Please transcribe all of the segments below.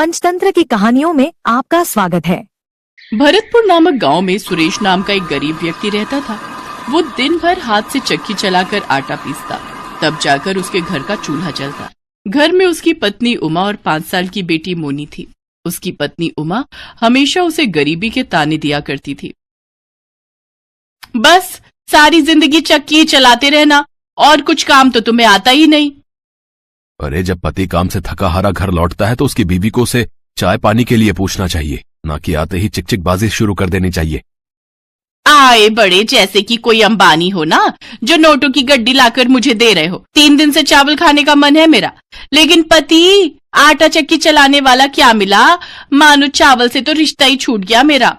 पंचतंत्र की कहानियों में आपका स्वागत है। भरतपुर नामक गांव में सुरेश नाम का एक गरीब व्यक्ति रहता था। वो दिन भर हाथ से चक्की चलाकर आटा पीसता, तब जाकर उसके घर का चूल्हा जलता। घर में उसकी पत्नी उमा और 5 साल की बेटी मोनी थी। उसकी पत्नी उमा हमेशा उसे गरीबी के ताने दिया करती थी। बस सारी जिंदगी चक्की चलाते रहना और कुछ काम तो तुम्हें आता ही नहीं। अरे जब पति काम से थका हारा घर लौटता है तो उसकी बीवी को उसे चाय पानी के लिए पूछना चाहिए, ना कि आते ही चिकचिकबाजी शुरू कर देनी चाहिए। आए बड़े जैसे कि कोई अंबानी हो ना, जो नोटों की गड्डी लाकर मुझे दे रहे हो। 3 दिन से चावल खाने का मन है मेरा, लेकिन पति आटा चक्की चलाने वाला क्या मिला, मानो चावल से तो रिश्ता ही छूट गया मेरा।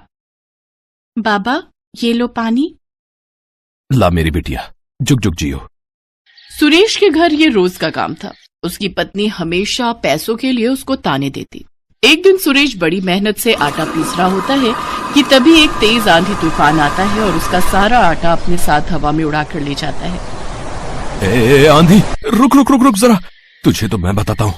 बाबा ये लो पानी। ला मेरी बिटिया, जुग जुग जियो। सुरेश के घर ये रोज का काम था। उसकी पत्नी हमेशा पैसों के लिए उसको ताने देती। एक दिन सुरेश बड़ी मेहनत से आटा पीस रहा होता है कि तभी एक तेज आंधी तूफान आता है और उसका सारा आटा अपने साथ हवा में उड़ा कर ले जाता है। ए आंधी, रुक रुक रुक रुक जरा, तुझे तो मैं बताता हूँ।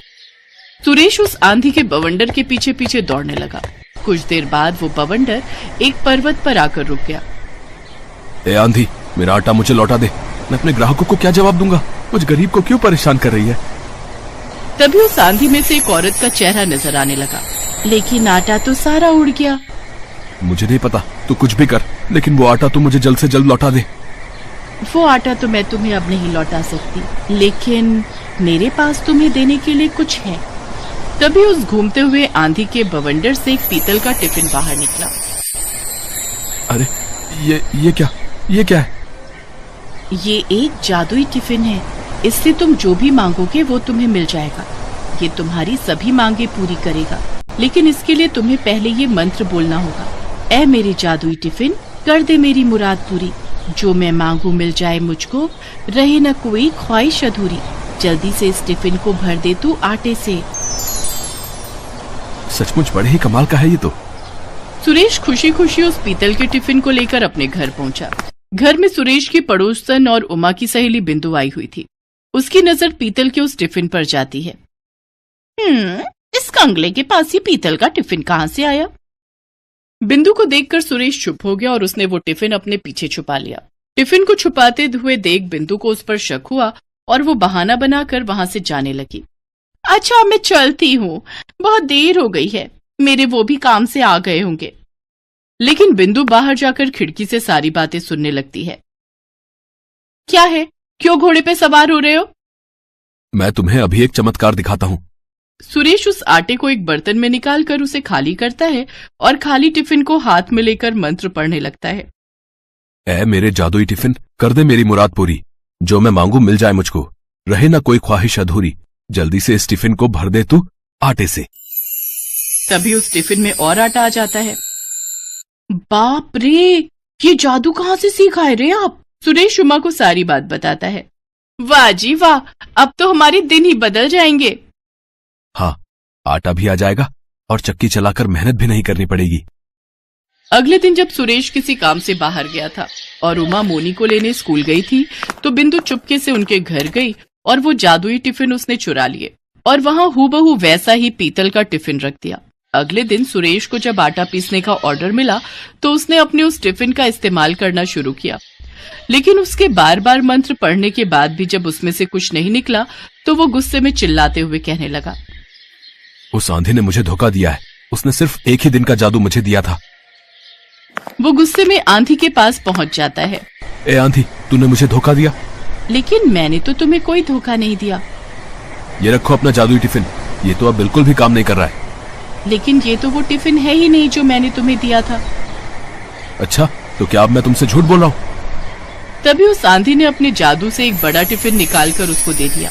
सुरेश उस आंधी के बवंडर के पीछे पीछे दौड़ने लगा। कुछ देर बाद वो बवंडर एक पर्वत पर आकर रुक गया। ए आंधी, मेरा आटा मुझे लौटा दे। मैं अपने ग्राहकों को क्या जवाब दूंगा? मुझ गरीब को क्यों परेशान कर रही है? तभी उस आंधी में से एक औरत का चेहरा नजर आने लगा, लेकिन आटा तो सारा उड़ गया। मुझे नहीं पता, तू कुछ भी कर, लेकिन वो आटा तू मुझे जल्द से जल्द लौटा दे। वो आटा तो मैं तुम्हें अब नहीं लौटा सकती, लेकिन मेरे पास तुम्हें देने के लिए कुछ है। तभी उस घूमते हुए आंधी के बवंडर से एक पीतल का टिफिन बाहर निकला। अरे ये क्या है? ये एक जादुई टिफिन है। इससे तुम जो भी मांगोगे वो तुम्हें मिल जाएगा। ये तुम्हारी सभी मांगे पूरी करेगा, लेकिन इसके लिए तुम्हें पहले ये मंत्र बोलना होगा। ऐ मेरे जादुई टिफिन, कर दे मेरी मुराद पूरी। जो मैं मांगू मिल जाए मुझको, रहे न कोई ख्वाहिश अधूरी। जल्दी से इस टिफिन को भर दे तू आटे से। सचमुच बड़े ही कमाल का है ये तो। सुरेश खुशी खुशी उस पीतल के टिफिन को लेकर अपने घर पहुंचा। घर में सुरेश की पड़ोसन और उमा की सहेली बिंदु आई हुई थी। उसकी नजर पीतल के उस टिफिन पर जाती है। इस कंगले के पास ये पीतल का टिफिन कहाँ से आया? बिंदु को देखकर सुरेश चुप हो गया और उसने वो टिफिन अपने पीछे छुपा लिया। टिफिन को छुपाते हुए देख बिंदु को उस पर शक हुआ और वो बहाना बनाकर वहां से जाने लगी। अच्छा मैं चलती हूँ, बहुत देर हो गई है, मेरे वो भी काम से आ गए होंगे। लेकिन बिंदु बाहर जाकर खिड़की से सारी बातें सुनने लगती है। क्या है, क्यों घोड़े पे सवार हो रहे हो? मैं तुम्हें अभी एक चमत्कार दिखाता हूँ। सुरेश उस आटे को एक बर्तन में निकालकर उसे खाली करता है और खाली टिफिन को हाथ में लेकर मंत्र पढ़ने लगता है। ऐ मेरे जादुई टिफिन, कर दे मेरी मुराद पूरी। जो मैं मांगू मिल जाए मुझको, रहे ना कोई ख्वाहिश अधूरी। जल्दी से इस टिफिन को भर दे तू आटे से। तभी उस टिफिन में और आटा आ जाता है। बाप रे, ये जादू कहाँ से सीखा है रे आप? सुरेश उमा को सारी बात बताता है। वाह जी वाह, अब तो हमारे दिन ही बदल जाएंगे। हाँ, आटा भी आ जाएगा और चक्की चलाकर मेहनत भी नहीं करनी पड़ेगी। अगले दिन जब सुरेश किसी काम से बाहर गया था और उमा मोनी को लेने स्कूल गई थी, तो बिंदु चुपके से उनके घर गई और वो जादुई टिफिन उसने चुरा लिए और वहां हूबहू वैसा ही पीतल का टिफिन रख दिया। अगले दिन सुरेश को जब आटा पीसने का ऑर्डर मिला तो उसने अपने उस टिफिन का इस्तेमाल करना शुरू किया, लेकिन उसके बार बार मंत्र पढ़ने के बाद भी जब उसमें से कुछ नहीं निकला तो वो गुस्से में चिल्लाते हुए कहने लगा, उस आंधी ने मुझे धोखा दिया है। उसने सिर्फ एक ही दिन का जादू मुझे दिया था। वो गुस्से में आंधी के पास पहुंच जाता है। ए आंधी, तूने मुझे धोखा दिया। लेकिन मैंने तो तुम्हें कोई धोखा नहीं दिया। ये रखो अपना जादुई टिफिन, ये तो अब बिल्कुल भी काम नहीं कर रहा है। लेकिन ये तो वो टिफिन है ही नहीं जो मैंने तुम्हें दिया था। अच्छा, तो क्या अब मैं तुमसे झूठ बोल रहा हूँ? तभी उस आंधी ने अपने जादू से एक बड़ा टिफिन निकालकर उसको दे दिया।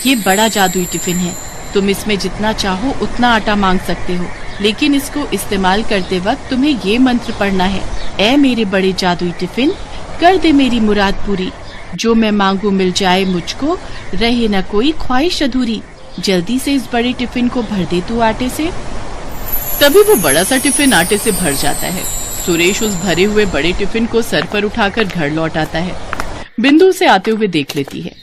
ये बड़ा जादुई टिफिन है, तुम इसमें जितना चाहो उतना आटा मांग सकते हो, लेकिन इसको इस्तेमाल करते वक्त तुम्हें ये मंत्र पढ़ना है। ऐ मेरे बड़े जादुई टिफिन, कर दे मेरी मुराद पूरी। जो मैं मांगू मिल जाए मुझको, रहे न कोई ख्वाहिश अधूरी। जल्दी से इस बड़े टिफिन को भर दे तू आटे से। तभी वो बड़ा सा टिफिन आटे से भर जाता है। सुरेश उस भरे हुए बड़े टिफिन को सर पर उठाकर घर लौट आता है। बिंदु उसे आते हुए देख लेती है।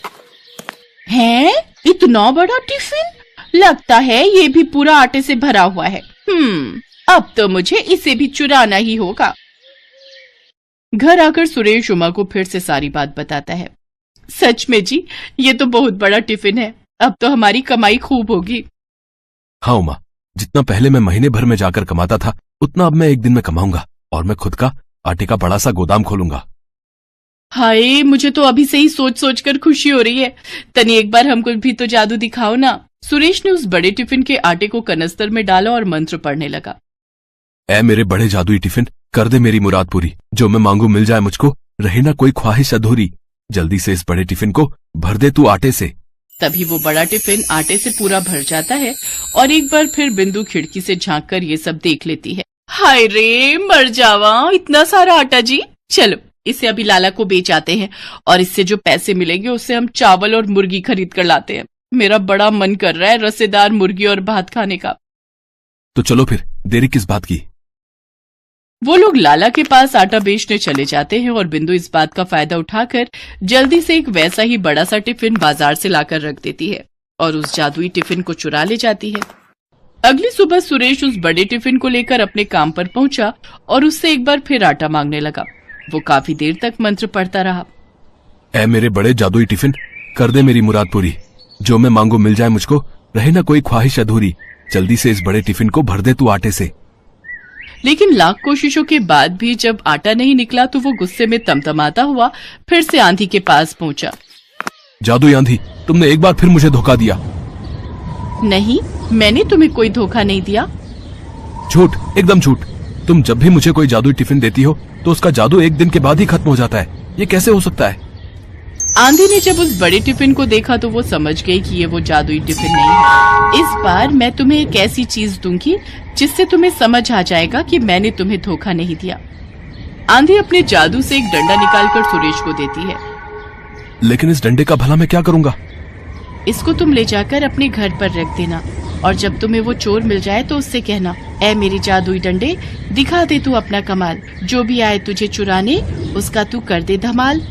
हैं, इतना बड़ा टिफिन? लगता है ये भी पूरा आटे से भरा हुआ है। अब तो मुझे इसे भी चुराना ही होगा। घर आकर सुरेश उमा को फिर से सारी बात बताता है। सच में जी, ये तो बहुत बड़ा टिफिन है, अब तो हमारी कमाई खूब होगी। हाँ उमा, जितना पहले मैं महीने भर में जाकर कमाता था उतना अब मैं एक दिन में कमाऊंगा और मैं खुद का आटे का बड़ा सा गोदाम खोलूंगा। हाय, मुझे तो अभी से ही सोच सोच कर खुशी हो रही है। तनी एक बार हमको भी तो जादू दिखाओ ना। सुरेश ने उस बड़े टिफिन के आटे को कनस्तर में डाला और मंत्र पढ़ने लगा। ऐ मेरे बड़े जादुई टिफिन, कर दे मेरी मुराद पूरी, जो मैं मांगू मिल जाए मुझको, रहे ना कोई ख्वाहिश अधूरी, जल्दी से इस बड़े टिफिन को भर दे तू आटे से। तभी वो बड़ा टिफिन आटे से पूरा भर जाता है और एक बार फिर बिंदु खिड़की से झांक कर ये सब देख लेती है। हाय रे, मर जावा, इतना सारा आटा जी। चलो इसे अभी लाला को बेच आते हैं और इससे जो पैसे मिलेंगे उससे हम चावल और मुर्गी खरीद कर लाते हैं। मेरा बड़ा मन कर रहा है रसेदार मुर्गी और भात खाने का। तो चलो फिर, देरी किस बात की। वो लोग लाला के पास आटा बेचने चले जाते हैं और बिंदु इस बात का फायदा उठाकर जल्दी से एक वैसा ही बड़ा सा टिफिन बाजार से लाकर रख देती है और उस जादुई टिफिन को चुरा ले जाती है। अगली सुबह सुरेश उस बड़े टिफिन को लेकर अपने काम पर पहुंचा और उससे एक बार फिर आटा मांगने लगा। वो काफी देर तक मंत्र पढ़ता रहा। ऐ मेरे बड़े जादुई टिफिन, कर दे मेरी मुराद पूरी, जो मैं मांगू मिल जाए मुझको, रहे ना कोई ख्वाहिश अधूरी, जल्दी से इस बड़े टिफिन को भर दे तू आटे से। लेकिन लाख कोशिशों के बाद भी जब आटा नहीं निकला तो वो गुस्से में तमतमाता हुआ फिर से आंधी के पास पहुंचा। जादुई आंधी, तुमने एक बार फिर मुझे धोखा दिया। नहीं, मैंने तुम्हें कोई धोखा नहीं दिया। झूठ, एकदम झूठ। तुम जब भी मुझे कोई जादुई टिफिन देती हो तो उसका जादू एक दिन के बाद ही खत्म हो जाता है। ये कैसे हो सकता है? आंधी ने जब उस बड़े टिफिन को देखा तो वो समझ गई कि ये वो जादुई टिफिन नहीं है। इस बार मैं तुम्हें एक ऐसी चीज दूंगी जिससे तुम्हें समझ आ जाएगा कि मैंने तुम्हें धोखा नहीं दिया। आंधी अपने जादू से एक डंडा निकालकर सुरेश को देती है। लेकिन इस डंडे का भला मैं क्या करूंगा? इसको तुम ले जाकर अपने घर पर रख देना और जब तुम्हें वो चोर मिल जाए तो उससे कहना, ऐ मेरे जादुई डंडे, दिखा दे तू अपना कमाल, जो भी आए तुझे चुराने उसका तू कर दे धमाल।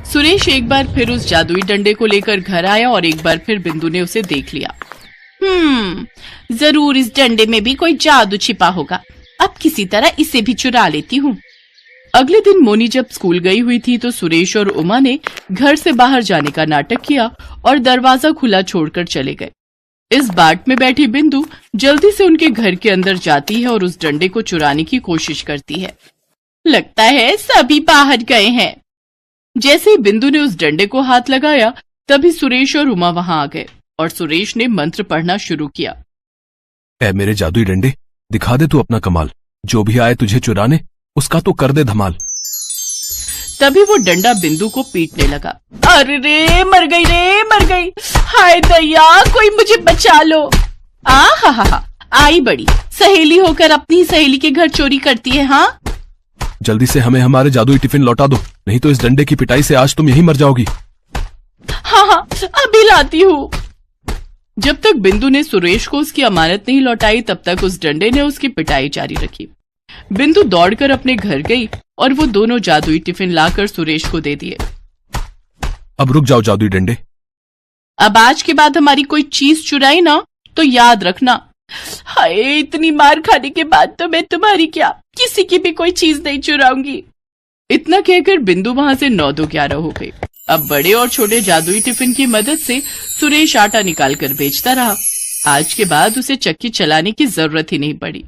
सुरेश एक बार फिर उस जादुई डंडे को लेकर घर आया और एक बार फिर बिंदु ने उसे देख लिया। जरूर इस डंडे में भी कोई जादू छिपा होगा, अब किसी तरह इसे भी चुरा लेती हूँ। अगले दिन मोनी जब स्कूल गई हुई थी तो सुरेश और उमा ने घर से बाहर जाने का नाटक किया और दरवाजा खुला छोड़कर चले गए। इस बाट में बैठी बिंदु जल्दी से उनके घर के अंदर जाती है और उस डंडे को चुराने की कोशिश करती है। लगता है सभी बाहर गए हैं। जैसे ही बिंदु ने उस डंडे को हाथ लगाया तभी सुरेश और उमा वहां आ गए और सुरेश ने मंत्र पढ़ना शुरू किया। ऐ मेरे जादुई डंडे, दिखा दे तू अपना कमाल, जो भी आए तुझे चुराने उसका तो कर दे धमाल। तभी वो डंडा बिंदु को पीटने लगा। अरे रे, मर गई रे, मर गई। हाय दया, कोई मुझे बचा लो। हा, आई बड़ी सहेली होकर अपनी सहेली के घर चोरी करती है। हाँ, जल्दी से हमें हमारे जादुई टिफिन लौटा दो, नहीं तो इस डंडे की पिटाई से आज तुम यहीं मर जाओगी। हाँ, अभी लाती हूँ। जब तक बिंदु ने सुरेश को उसकी अमानत नहीं लौटाई तब तक उस डंडे ने उसकी पिटाई जारी रखी। बिंदु दौड़कर अपने घर गई और वो दोनों जादुई टिफिन लाकर सुरेश को दे दिए। अब रुक जाओ जादुई डंडे, अब आज के बाद हमारी कोई चीज चुराई ना तो याद रखना। हाय, इतनी मार खाने के बाद तो मैं तुम्हारी क्या किसी की भी कोई चीज नहीं चुराऊंगी। इतना कहकर बिंदु वहां से 9-2-11 हो गई। अब बड़े और छोटे जादुई टिफिन की मदद से सुरेश आटा निकाल कर बेचता रहा। आज के बाद उसे चक्की चलाने की जरूरत ही नहीं पड़ी।